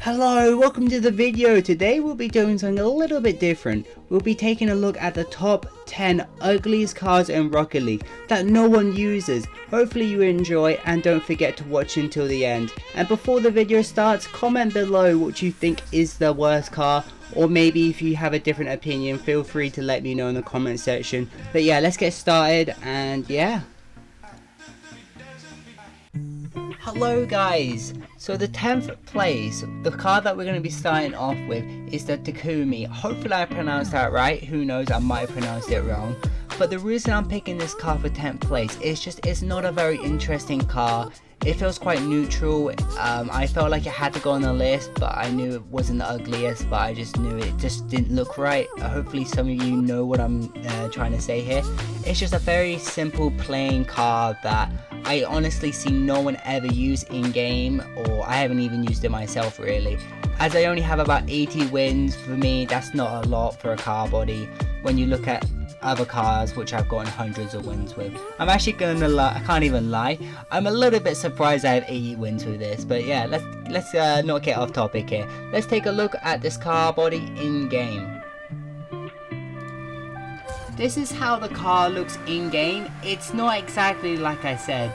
Hello, welcome to the video. Today we'll be doing something a little bit different. We'll be taking a look at the top 10 ugliest cars in Rocket League that no one uses. Hopefully you enjoy and don't forget to watch until the end. And before the video starts, comment below what you think is the worst car, or maybe if you have a different opinion, feel free to let me know in the comment section. But yeah, let's get started and yeah. Hello guys, so the 10th place, the car that we're going to be starting off with is the Takumi. Hopefully I pronounced that right, who knows, I might have pronounced it wrong. But the reason I'm picking this car for 10th place is just it's not a very interesting car. It feels quite neutral. I felt like it had to go on the list, but I knew it wasn't the ugliest, but I just knew it just didn't look right. Hopefully some of you know what I'm trying to say here. It's just a very simple plain car that I honestly see no one ever use in game, or I haven't even used it myself really. As I only have about 80 wins, for me that's not a lot for a car body when you look at other cars which I've gotten hundreds of wins with. I'm actually gonna lie, I can't even lie, I'm a little bit surprised I have 80 wins with this, but yeah, let's not get off topic here. Let's take a look at this car body in game. This is how the car looks in game. It's not exactly, like I said,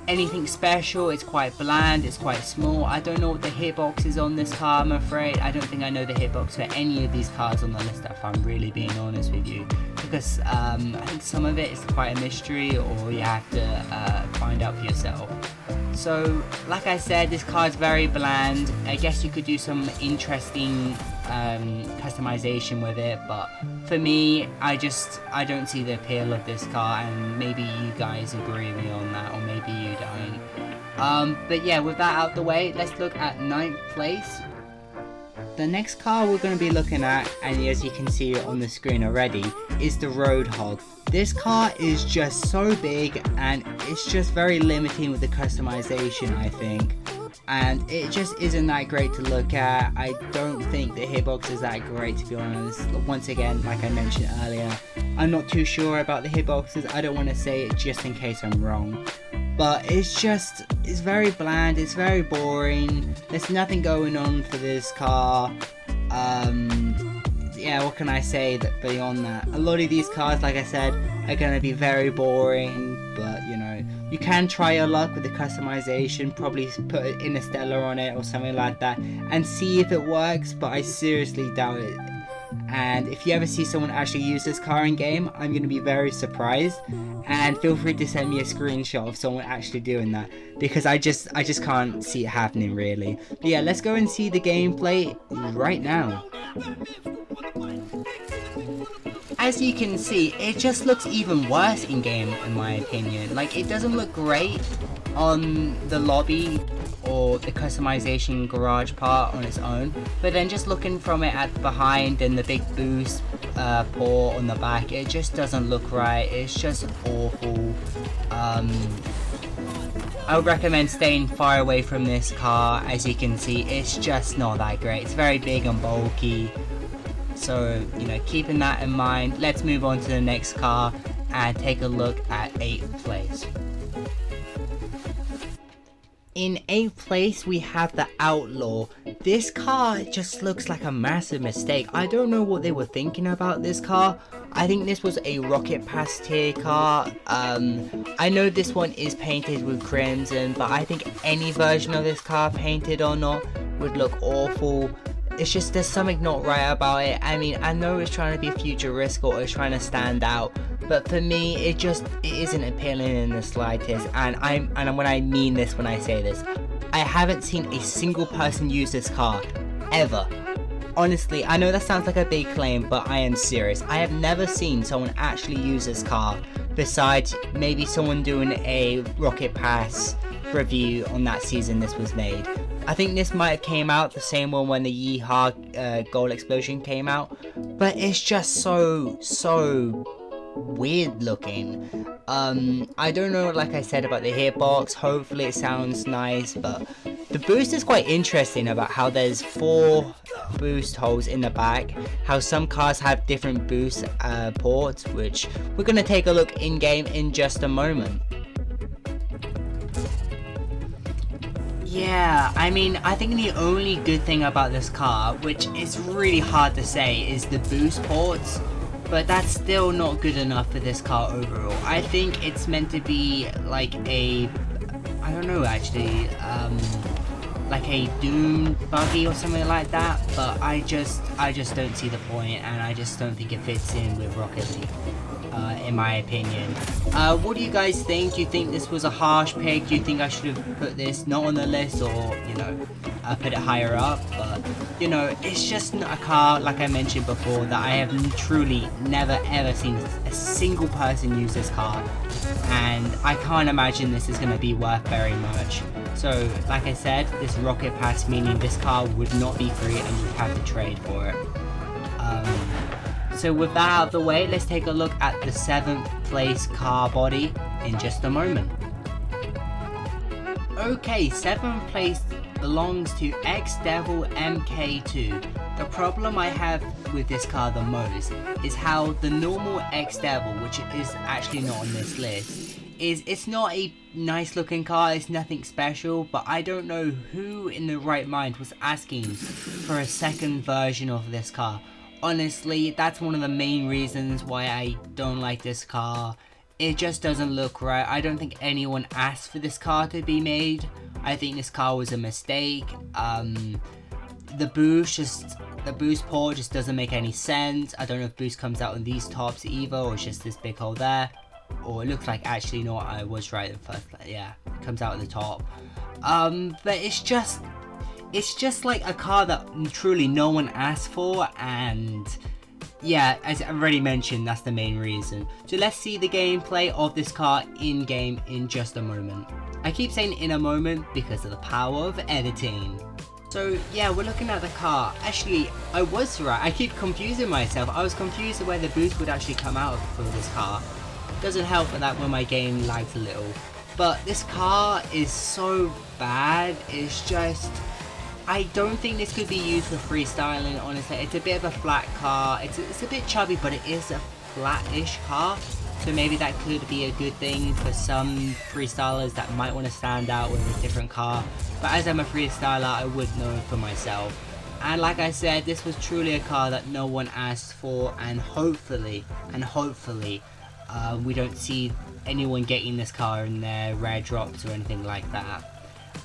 anything special. It's quite bland, it's quite small. I don't know what the hitbox is on this car, I'm afraid. I don't think I know the hitbox for any of these cars on the list, if I'm really being honest with you, because I think some of it is quite a mystery, or you have to find out for yourself. So like I said, this car is very bland. I guess you could do some interesting customization with it, but for me, I don't see the appeal of this car, and maybe you guys agree with me on that, or maybe you don't. But yeah, with that out the way, let's look at 9th place. The next car we're going to be looking at, and as you can see on the screen already, is the Roadhog. This car is just so big, and it's just very limiting with the customization, I think. And it just isn't that great to look at. I don't think the hitbox is that great, to be honest. Once again, like I mentioned earlier, I'm not too sure about the hitboxes. I don't want to say it just in case I'm wrong. But it's very bland, it's very boring. There's nothing going on for this car. Yeah, what can I say beyond that? A lot of these cars, like I said, are going to be very boring, but you know, you can try your luck with the customization, probably put an Interstellar on it or something like that, and see if it works, but I seriously doubt it. And if you ever see someone actually use this car in game, I'm going to be very surprised, and feel free to send me a screenshot of someone actually doing that, because I just can't see it happening really. But yeah, let's go and see the gameplay right now. As you can see, it just looks even worse in game in my opinion. Like, it doesn't look great on the lobby or the customization garage part on its own, but then just looking from it at behind and the big boost port on the back, it just doesn't look right. It's just awful. I would recommend staying far away from this car. As you can see, it's just not that great. It's very big and bulky. So, you know, keeping that in mind, let's move on to the next car and take a look at 8th place. In 8th place, we have the Outlaw. This car just looks like a massive mistake. I don't know what they were thinking about this car. I think this was a Rocket Pass tier car. I know this one is painted with crimson, but I think any version of this car, painted or not, would look awful. It's just there's something not right about it. I mean, I know it's trying to be futuristic or it's trying to stand out, but for me, it isn't appealing in the slightest. And when I mean this, when I say this, I haven't seen a single person use this car ever. Honestly, I know that sounds like a big claim, but I am serious. I have never seen someone actually use this car, besides maybe someone doing a Rocket Pass review on that season this was made. I think this might have came out the same one when the Yeehaw Goal Explosion came out, but it's just so weird looking. I don't know, like I said, about the hitbox. Hopefully it sounds nice, but the boost is quite interesting about how there's 4 boost holes in the back, how some cars have different boost ports, which we're going to take a look in game in just a moment. Yeah, I mean, I think the only good thing about this car, which is really hard to say, is the boost ports. But that's still not good enough for this car overall. I think it's meant to be like I don't know actually, like a Doom buggy or something like that. But I just don't see the point, and I just don't think it fits in with Rocket League. In my opinion. What do you guys think? Do you think this was a harsh pick? Do you think I should have put this not on the list, or, you know, put it higher up? But, you know, it's just not a car, like I mentioned before, that I have truly never ever seen a single person use this car. And I can't imagine this is going to be worth very much. So, like I said, this Rocket Pass, meaning this car would not be free and you'd have to trade for it. So with that out of the way, let's take a look at the 7th place car body in just a moment. Okay, 7th place belongs to X-Devil MK2. The problem I have with this car the most is how the normal X-Devil, which is actually not on this list, it's not a nice looking car, it's nothing special, but I don't know who in the right mind was asking for a second version of this car. Honestly, that's one of the main reasons why I don't like this car. It just doesn't look right. I don't think anyone asked for this car to be made. I think this car was a mistake. The boost port just doesn't make any sense. I don't know if boost comes out on these tops either, or it's just this big hole there. Or it looks like, actually, you know what, I was right at first. Yeah, it comes out at the top. But it's just like a car that truly no one asked for, and yeah, as I've already mentioned, that's the main reason. So let's see the gameplay of this car in game in just a moment. I keep saying in a moment because of the power of editing. So yeah, we're looking at the car. Actually, I was right. I keep confusing myself. I was confused where the boost would actually come out for this car. Doesn't help for that when my game lags a little. But this car is so bad. It's just, I don't think this could be used for freestyling, honestly. It's a bit of a flat car. It's a bit chubby, but it is a flat-ish car. So maybe that could be a good thing for some freestylers that might want to stand out with a different car. But as I'm a freestyler, I would know for myself. And like I said, this was truly a car that no one asked for, and hopefully, we don't see anyone getting this car in their rare drops or anything like that.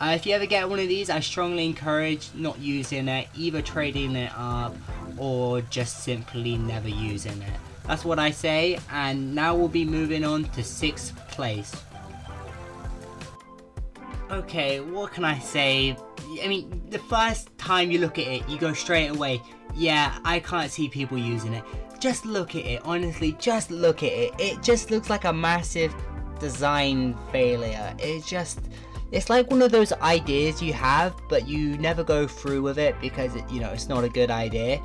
If you ever get one of these, I strongly encourage not using it, either trading it up or just simply never using it. That's what I say, and now we'll be moving on to 6th place. Okay, what can I say? I mean, the first time you look at it, you go straight away, yeah, I can't see people using it. Just look at it, honestly, just look at it. It just looks like a massive design failure. It's like one of those ideas you have, but you never go through with it because it's not a good idea.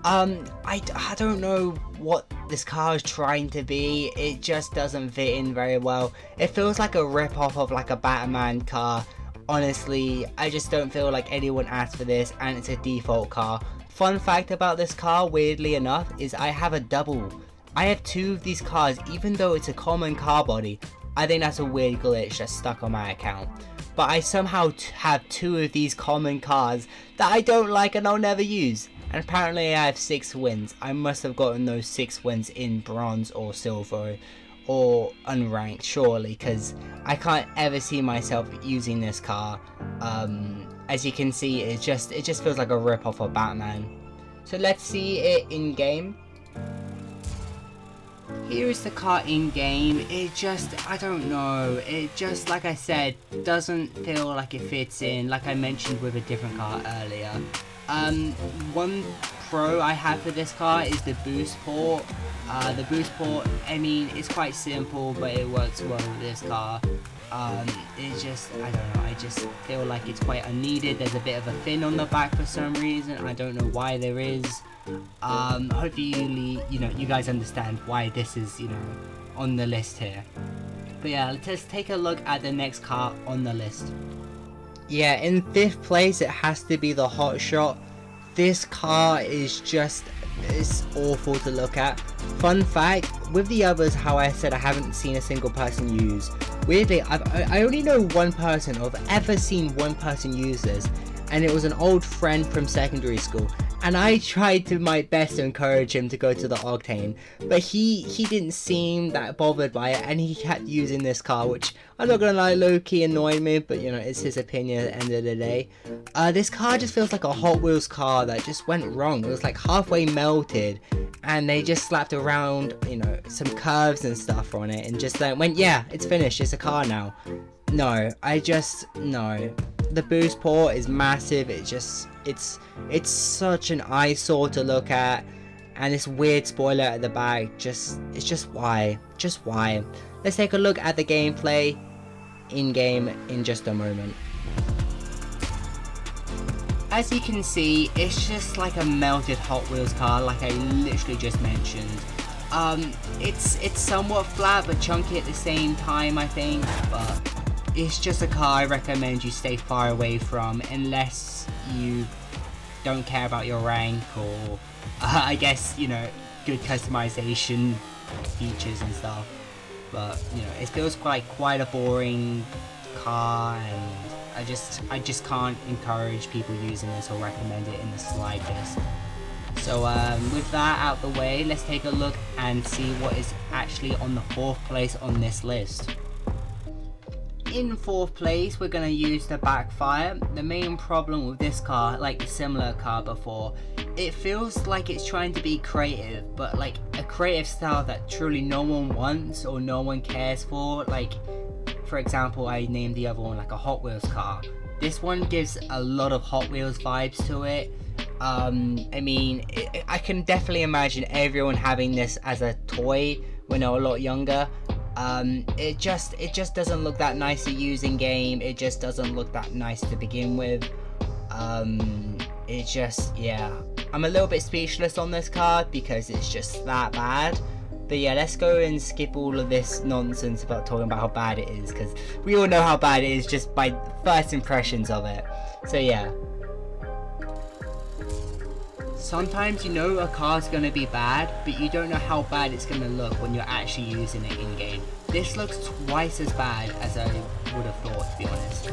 I don't know what this car is trying to be. It just doesn't fit in very well. It feels like a rip-off of like a Batman car. Honestly, I just don't feel like anyone asked for this, and it's a default car. Fun fact about this car, weirdly enough, is I have a double. I have 2 of these cars, even though it's a common car body. I think that's a weird glitch that's stuck on my account. But I somehow have 2 of these common cars that I don't like and I'll never use. And apparently I have 6 wins. I must have gotten those 6 wins in bronze or silver or unranked, surely, because I can't ever see myself using this car. As you can see, it just feels like a rip-off of Batman. So let's see it in game. Here is the car in game. It just, I don't know, it just, like I said, doesn't feel like it fits in, like I mentioned with a different car earlier. One pro I have for this car is the boost port. The boost port, I mean, it's quite simple, but it works well with this car. It's just, I don't know, I just feel like it's quite unneeded. There's a bit of a fin on the back for some reason. I don't know why there is. Hopefully, you guys understand why this is, on the list here. But yeah, let's take a look at the next car on the list. Yeah, in 5th place, it has to be the Hot Shot. This car is just it's awful to look at. Fun fact, with the others, how I said I haven't seen a single person use. Weirdly, I only know one person, or I've ever seen one person use this, and it was an old friend from secondary school. And I tried to my best to encourage him to go to the Octane, but he didn't seem that bothered by it, and he kept using this car, which I'm not gonna lie, low-key annoyed me, but you know, it's his opinion at the end of the day. This car just feels like a Hot Wheels car that just went wrong. It was like halfway melted, and they just slapped around, you know, some curves and stuff on it, and just went, yeah, it's finished, it's a car now. No, no. The boost port is massive. It's such an eyesore to look at, and this weird spoiler at the back, it's just why. Let's take a look at the gameplay in game in just a moment. As you can see, it's just like a melted Hot Wheels car, like I literally just mentioned. It's somewhat flat but chunky at the same time, I think, but it's just a car I recommend you stay far away from, unless you don't care about your rank, or I guess, you know, good customization features and stuff. But you know, it feels quite a boring car, and I just can't encourage people using this or recommend it in the slightest. So with that out the way, let's take a look and see what is actually on the 4th place on this list. In 4th place, we're going to use the Backfire. The main problem with this car, like a similar car before, it feels like it's trying to be creative, but like a creative style that truly no one wants or no one cares for. Like, for example, I named the other one like a Hot Wheels car. This one gives a lot of Hot Wheels vibes to it. I mean, I can definitely imagine everyone having this as a toy when they were a lot younger. It just doesn't look that nice to use in game. It just doesn't look that nice to begin with. Yeah, I'm a little bit speechless on this card because it's just that bad. But yeah, let's go and skip all of this nonsense about talking about how bad it is, because we all know how bad it is just by first impressions of it. So yeah. Sometimes you know a car's gonna be bad, but you don't know how bad it's gonna look when you're actually using it in game. This looks twice as bad as I would have thought, to be honest.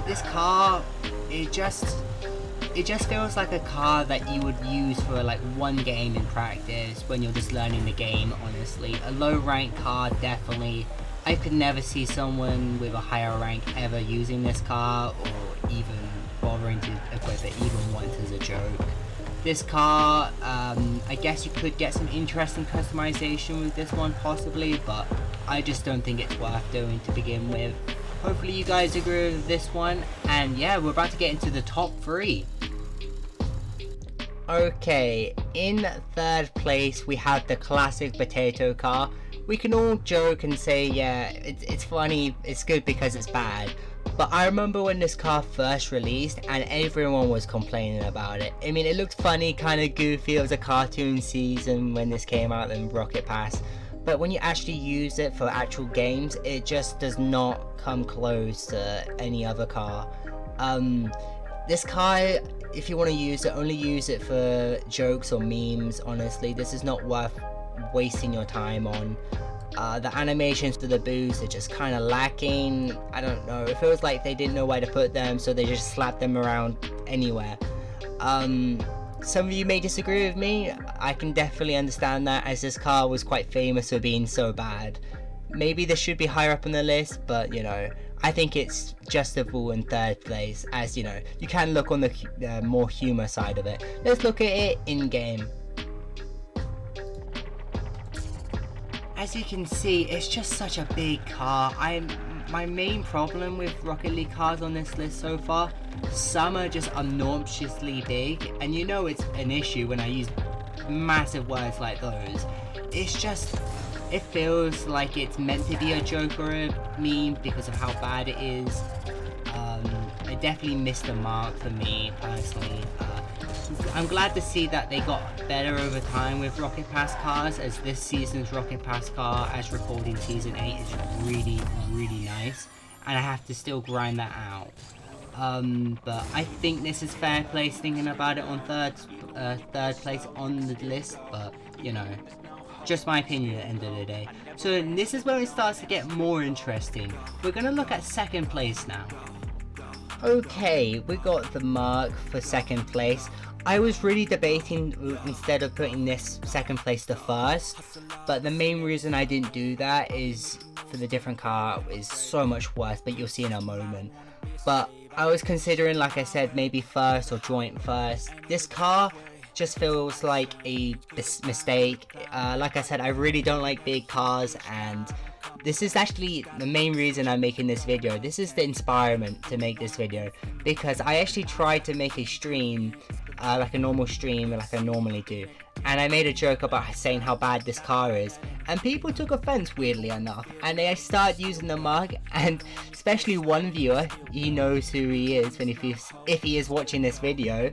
This car, it just feels like a car that you would use for like one game in practice when you're just learning the game, honestly. A low rank car, definitely. I could never see someone with a higher rank ever using this car, or even bothering to equip it even once as a joke. This car, I guess you could get some interesting customization with this one possibly, but I just don't think it's worth doing to begin with. Hopefully you guys agree with this one, and yeah, we're about to get into the top 3. Okay, in 3rd place we have the classic potato car. We can all joke and say, yeah, it's funny, it's good because it's bad. But I remember when this car first released and everyone was complaining about it. I mean, it looked funny, kind of goofy. It was a cartoon season when this came out in Rocket Pass. But when you actually use it for actual games, it just does not come close to any other car. This car, if you want to use it, only use it for jokes or memes, honestly. This is not worth wasting your time on. The animations to the boost are just kind of lacking. I don't know, it feels like they didn't know where to put them, so they just slapped them around anywhere. Some of you may disagree with me. I can definitely understand that, as this car was quite famous for being so bad. Maybe this should be higher up on the list, but you know, I think it's justifiable in 3rd place, as you know, you can look on the more humor side of it. Let's look at it in game. As you can see, it's just such a big car. My main problem with Rocket League cars on this list so far, some are just obnoxiously big, and you know it's an issue when I use massive words like those. It's just, it feels like it's meant to be a joke or a meme because of how bad it is. It definitely missed the mark for me personally. I'm glad to see that they got better over time with Rocket Pass cars, as this season's Rocket Pass car, as recording Season 8, is really, really nice, and I have to still grind that out. But I think this is fair place thinking about it on third place on the list, but you know, just my opinion at the end of the day. So this is where it starts to get more interesting. We're gonna look at second place now. Okay, we got the mark for second place. I was really debating instead of putting this second place to first, but the main reason I didn't do that is for the different car is so much worse, but you'll see in a moment. But I was considering, like I said, maybe first or joint first. This car just feels like a mistake. Like I said, I really don't like big cars, and this is actually the main reason I'm making this video. This is the inspiration to make this video, because I actually tried to make a stream, like a normal stream like I normally do, and I made a joke about saying how bad this car is, and people took offense, weirdly enough, and they started using the mark, and especially one viewer, he knows who he is when if he is watching this video,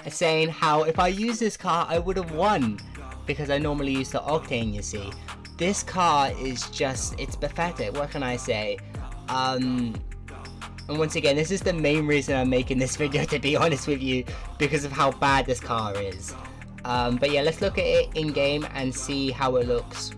saying how if I use this car I would have won, because I normally use the Octane, you see. This car is just, it's pathetic, what can I say? And once again, this is the main reason I'm making this video, to be honest with you, because of how bad this car is. But yeah, let's look at it in game and see how it looks.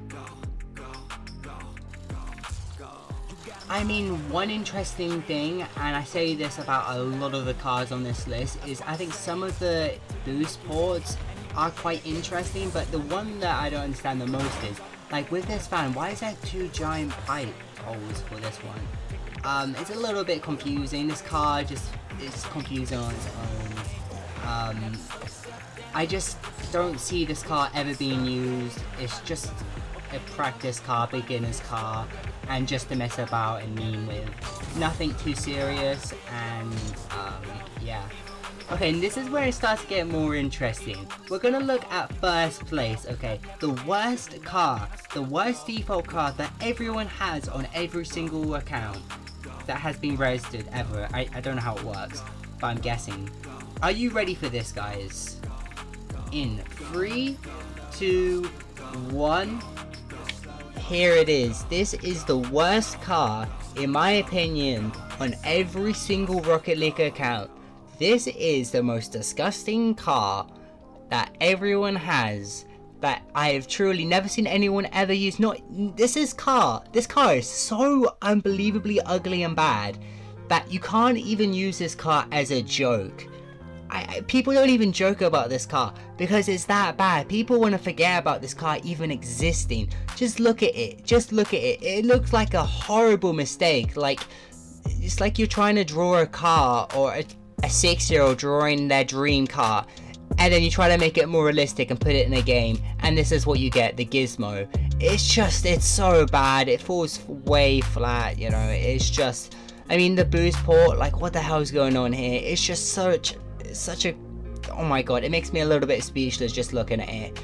I mean, one interesting thing, and I say this about a lot of the cars on this list, is I think some of the boost ports are quite interesting, but the one that I don't understand the most is, like with this fan, why is there 2 giant pipe holes for this one? It's a little bit confusing. This car just is confusing on its own. I just don't see this car ever being used. It's just a practice car, beginner's car, and just to mess about and meme with. Nothing too serious, and yeah. Okay, and this is where it starts to get more interesting. We're gonna look at first place, okay? The worst car, the worst default car that everyone has on every single account that has been registered ever. I don't know how it works, but I'm guessing. Are you ready for this, guys? In 3, 2, 1. Here it is. This is the worst car, in my opinion, on every single Rocket League account. This is the most disgusting car that everyone has, that I have truly never seen anyone ever use. This car is so unbelievably ugly and bad that you can't even use this car as a joke. People don't even joke about this car because it's that bad. People want to forget about this car even existing. Just look at it. Just look at it. It looks like a horrible mistake. Like, it's like you're trying to draw a car, or a 6-year-old drawing their dream car, and then you try to make it more realistic and put it in a game, and this is what you get, the gizmo. It's so bad. It falls way flat, you know. It's just, I mean, the boost port, like, what the hell is going on here? It's just such a, oh my god, it makes me a little bit speechless just looking at it.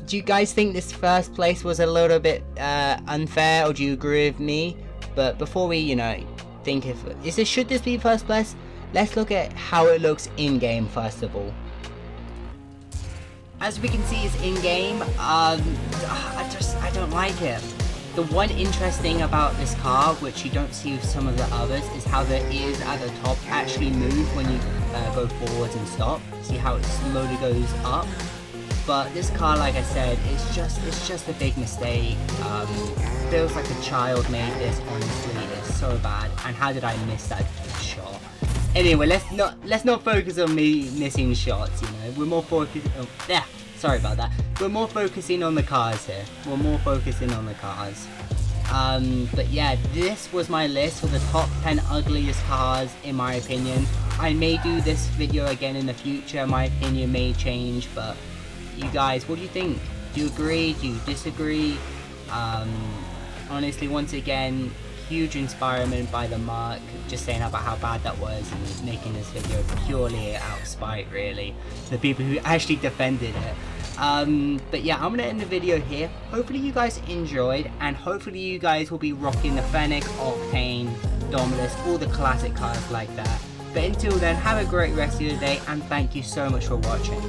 Do you guys think this first place was a little bit unfair, or do you agree with me? But before we, you know, think if should this be first place, let's look at how it looks in game first of all. As we can see, it's in game. I don't like it. The one interesting about this car, which you don't see with some of the others, is how the ears at the top actually move when you go forwards and stop. See how it slowly goes up. But this car, like I said, it's just a big mistake. Feels like a child made this, honestly. It's so bad. And how did I miss that shot? Anyway, let's not focus on me missing shots, you know. We're more focused sorry about that. We're more focusing on the cars here. We're more focusing on the cars. But yeah, this was my list for the top 10 ugliest cars in my opinion. I may do this video again in the future. My opinion may change, but you guys, what do you think? Do you agree? Do you disagree? Honestly, once again, huge inspiration by the mark, just saying about how bad that was and making this video purely out of spite, really, the people who actually defended it. But yeah, I'm gonna end the video here. Hopefully you guys enjoyed, and hopefully you guys will be rocking the Fennec, Octane, Dominus, all the classic cars like that. But until then, have a great rest of your day, and thank you so much for watching.